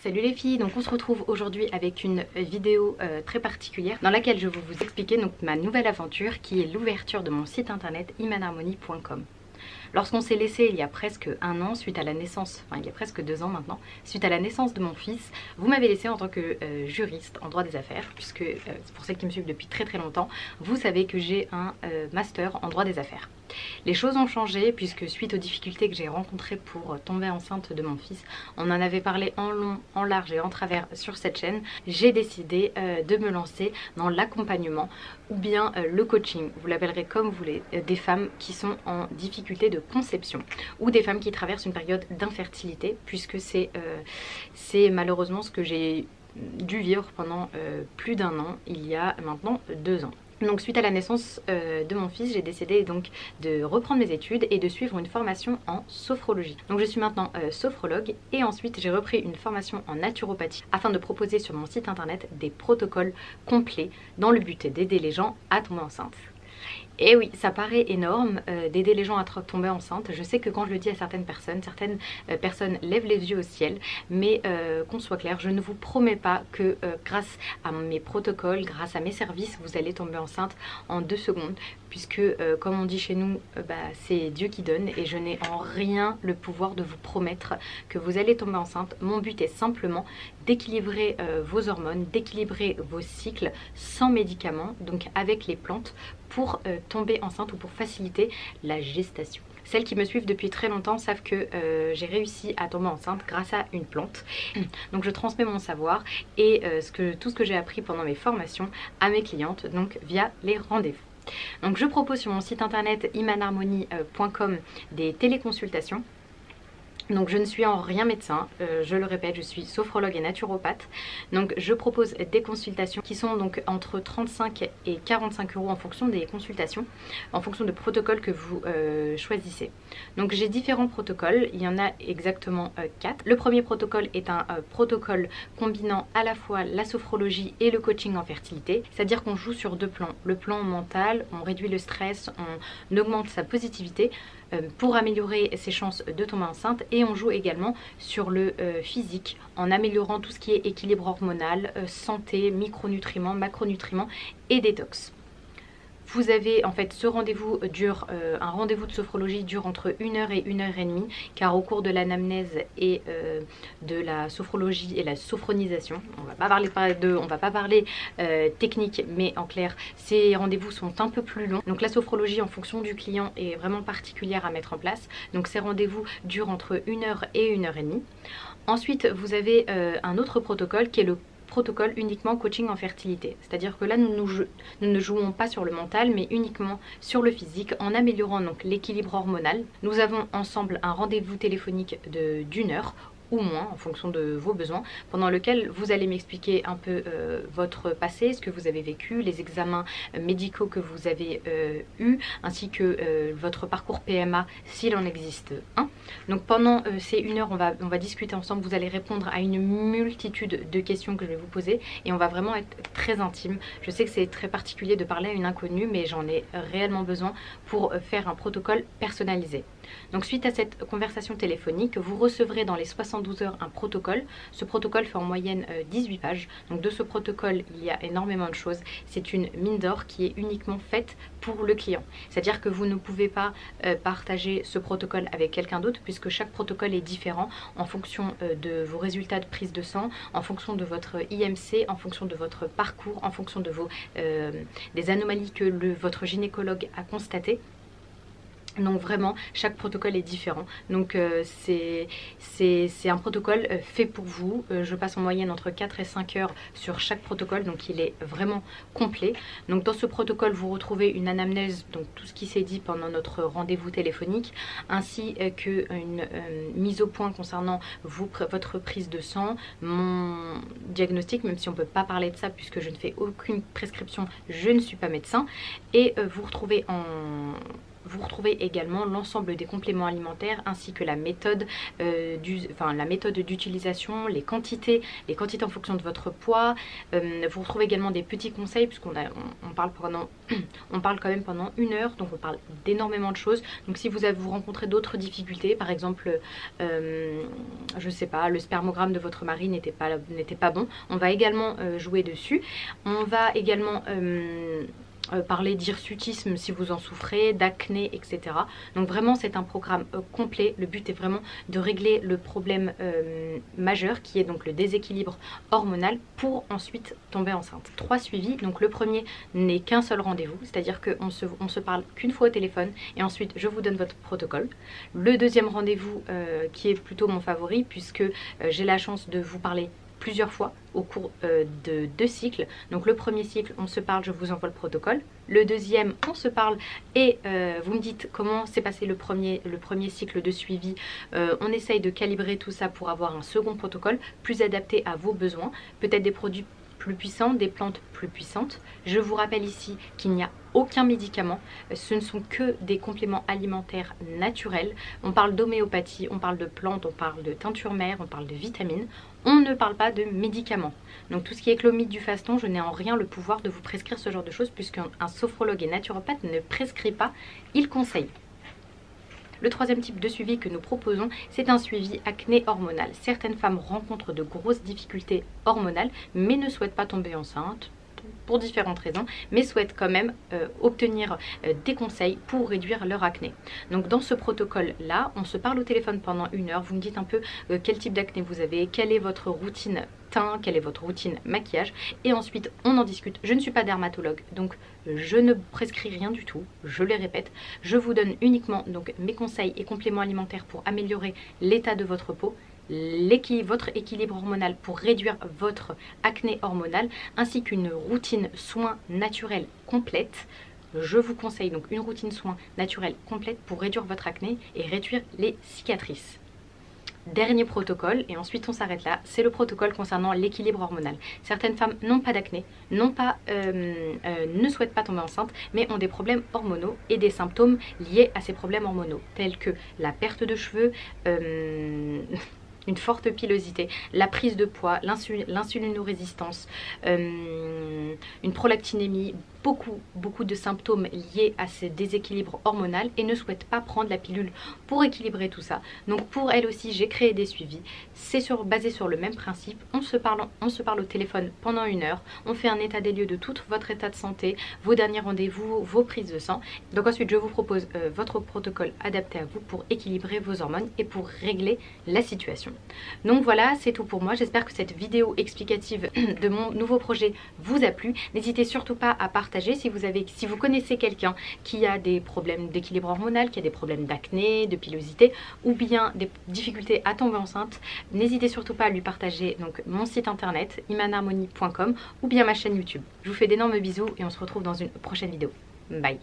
Salut les filles, donc on se retrouve aujourd'hui avec une vidéo très particulière dans laquelle je vais vous expliquer donc ma nouvelle aventure qui est l'ouverture de mon site internet imanharmonie.com. Lorsqu'on s'est laissé il y a presque un an suite à la naissance, enfin il y a presque 2 ans maintenant, suite à la naissance de mon fils, vous m'avez laissé en tant que juriste en droit des affaires, puisque pour celles qui me suivent depuis très longtemps, vous savez que j'ai un master en droit des affaires. Les choses ont changé puisque suite aux difficultés que j'ai rencontrées pour tomber enceinte de mon fils, on en avait parlé en long, en large et en travers sur cette chaîne, j'ai décidé de me lancer dans l'accompagnement ou bien le coaching, vous l'appellerez comme vous voulez, des femmes qui sont en difficulté de conception ou des femmes qui traversent une période d'infertilité, puisque c'est malheureusement ce que j'ai dû vivre pendant plus d'1 an, il y a maintenant 2 ans. Donc suite à la naissance de mon fils, j'ai décidé donc de reprendre mes études et de suivre une formation en sophrologie. Donc je suis maintenant sophrologue et ensuite j'ai repris une formation en naturopathie afin de proposer sur mon site internet des protocoles complets dans le but d'aider les gens à tomber enceinte. Et oui, ça paraît énorme d'aider les gens à tomber enceinte. Je sais que quand je le dis à certaines personnes lèvent les yeux au ciel. Mais qu'on soit clair, je ne vous promets pas que grâce à mes protocoles, grâce à mes services, vous allez tomber enceinte en 2 secondes. Puisque comme on dit chez nous, c'est Dieu qui donne et je n'ai en rien le pouvoir de vous promettre que vous allez tomber enceinte. Mon but est simplement d'équilibrer vos hormones, d'équilibrer vos cycles sans médicaments, donc avec les plantes, pour tomber enceinte ou pour faciliter la gestation. Celles qui me suivent depuis très longtemps savent que j'ai réussi à tomber enceinte grâce à une plante. Donc je transmets mon savoir et tout ce que j'ai appris pendant mes formations à mes clientes, donc via les rendez-vous. Donc je propose sur mon site internet imanharmonie.com des téléconsultations. Donc je ne suis en rien médecin, je le répète, je suis sophrologue et naturopathe. Donc je propose des consultations qui sont donc entre 35 et 45 € en fonction des consultations, en fonction de protocoles que vous choisissez. Donc j'ai différents protocoles, il y en a exactement 4. Le premier protocole est un protocole combinant à la fois la sophrologie et le coaching en fertilité. C'est-à-dire qu'on joue sur 2 plans. Le plan mental, on réduit le stress, on augmente sa positivité pour améliorer ses chances de tomber enceinte, et on joue également sur le physique en améliorant tout ce qui est équilibre hormonal, santé, micronutriments, macronutriments et détox. Vous avez en fait ce rendez-vous un rendez-vous de sophrologie dure entre 1 heure et 1 heure et demie, car au cours de l'anamnèse et de la sophrologie et la sophronisation, on va pas parler technique, mais en clair ces rendez-vous sont un peu plus longs. Donc la sophrologie en fonction du client est vraiment particulière à mettre en place, donc ces rendez-vous durent entre 1 heure et 1 heure et demie. Ensuite vous avez un autre protocole qui est le protocole uniquement coaching en fertilité, c'est à dire que là nous ne jouons pas sur le mental mais uniquement sur le physique en améliorant donc l'équilibre hormonal. Nous avons ensemble un rendez-vous téléphonique d'1 heure ou moins en fonction de vos besoins, pendant lequel vous allez m'expliquer un peu votre passé, ce que vous avez vécu, les examens médicaux que vous avez eus, ainsi que votre parcours PMA s'il en existe un. Donc pendant ces 1 heure, on va discuter ensemble, vous allez répondre à une multitude de questions que je vais vous poser et on va vraiment être très intime. Je sais que c'est très particulier de parler à une inconnue, mais j'en ai réellement besoin pour faire un protocole personnalisé. Donc suite à cette conversation téléphonique, vous recevrez dans les 72 heures un protocole. Ce protocole fait en moyenne 18 pages. Donc de ce protocole, il y a énormément de choses. C'est une mine d'or qui est uniquement faite pour le client. C'est-à-dire que vous ne pouvez pas partager ce protocole avec quelqu'un d'autre, puisque chaque protocole est différent en fonction de vos résultats de prise de sang, en fonction de votre IMC, en fonction de votre parcours, en fonction de des anomalies que votre gynécologue a constatées. Donc vraiment chaque protocole est différent, donc c'est un protocole fait pour vous. Je passe en moyenne entre 4 et 5 heures sur chaque protocole, donc il est vraiment complet. Donc dans ce protocole vous retrouvez une anamnèse, donc tout ce qui s'est dit pendant notre rendez-vous téléphonique, ainsi qu'une mise au point concernant votre prise de sang, mon diagnostic, même si on ne peut pas parler de ça puisque je ne fais aucune prescription, je ne suis pas médecin, et vous retrouvez Vous retrouvez également l'ensemble des compléments alimentaires ainsi que la méthode d'utilisation, les quantités en fonction de votre poids. Vous retrouvez également des petits conseils puisqu'on parle on parle quand même pendant 1 heure, donc on parle d'énormément de choses. Donc si vous rencontrez d'autres difficultés, par exemple je sais pas, le spermogramme de votre mari n'était pas bon, on va également jouer dessus. On va également parler d'hirsutisme si vous en souffrez, d'acné, etc. Donc vraiment c'est un programme complet. Le but est vraiment de régler le problème majeur qui est donc le déséquilibre hormonal pour ensuite tomber enceinte. 3 suivis, donc le premier n'est qu'un seul rendez-vous, c'est-à-dire qu'on se parle qu'une fois au téléphone et ensuite je vous donne votre protocole. Le deuxième rendez-vous qui est plutôt mon favori puisque j'ai la chance de vous parler plusieurs fois au cours de 2 cycles. Donc le premier cycle, on se parle, je vous envoie le protocole. Le deuxième, on se parle et vous me dites comment s'est passé le premier cycle de suivi. On essaye de calibrer tout ça pour avoir un second protocole plus adapté à vos besoins. Peut-être des produits plus puissants, des plantes plus puissantes. Je vous rappelle ici qu'il n'y a aucun médicament, ce ne sont que des compléments alimentaires naturels. On parle d'homéopathie, on parle de plantes, on parle de teinture mère, on parle de vitamines. On ne parle pas de médicaments. Donc tout ce qui est clomide du faston, je n'ai en rien le pouvoir de vous prescrire ce genre de choses puisqu'un sophrologue et naturopathe ne prescrit pas, il conseille. Le troisième type de suivi que nous proposons, c'est un suivi acné hormonal. Certaines femmes rencontrent de grosses difficultés hormonales mais ne souhaitent pas tomber enceinte pour différentes raisons, mais souhaitent quand même obtenir des conseils pour réduire leur acné. Donc dans ce protocole là, on se parle au téléphone pendant 1 heure, vous me dites un peu quel type d'acné vous avez, quelle est votre routine teint, quelle est votre routine maquillage, et ensuite on en discute. Je ne suis pas dermatologue, donc je ne prescris rien du tout, je les répète, je vous donne uniquement donc mes conseils et compléments alimentaires pour améliorer l'état de votre peau, votre équilibre hormonal pour réduire votre acné hormonal, ainsi qu'une routine soins naturels complète. Je vous conseille donc une routine soins naturels complète pour réduire votre acné et réduire les cicatrices. Dernier protocole, et ensuite on s'arrête là, c'est le protocole concernant l'équilibre hormonal. Certaines femmes n'ont pas d'acné, ne souhaitent pas tomber enceinte, mais ont des problèmes hormonaux et des symptômes liés à ces problèmes hormonaux, tels que la perte de cheveux, une forte pilosité, la prise de poids, l'insulinorésistance, une prolactinémie, beaucoup de symptômes liés à ce déséquilibre hormonal et ne souhaitent pas prendre la pilule pour équilibrer tout ça. Donc pour elle aussi, j'ai créé des suivis. C'est basé sur le même principe. On se parle au téléphone pendant 1 heure. On fait un état des lieux de tout votre état de santé, vos derniers rendez-vous, vos prises de sang. Donc ensuite, je vous propose votre protocole adapté à vous pour équilibrer vos hormones et pour régler la situation. Donc voilà, c'est tout pour moi. J'espère que cette vidéo explicative de mon nouveau projet vous a plu. N'hésitez surtout pas à partager si vous connaissez quelqu'un qui a des problèmes d'équilibre hormonal, qui a des problèmes d'acné, de pilosité ou bien des difficultés à tomber enceinte. N'hésitez surtout pas à lui partager donc mon site internet imanharmonie.com ou bien ma chaîne YouTube. Je vous fais d'énormes bisous et on se retrouve dans une prochaine vidéo. Bye.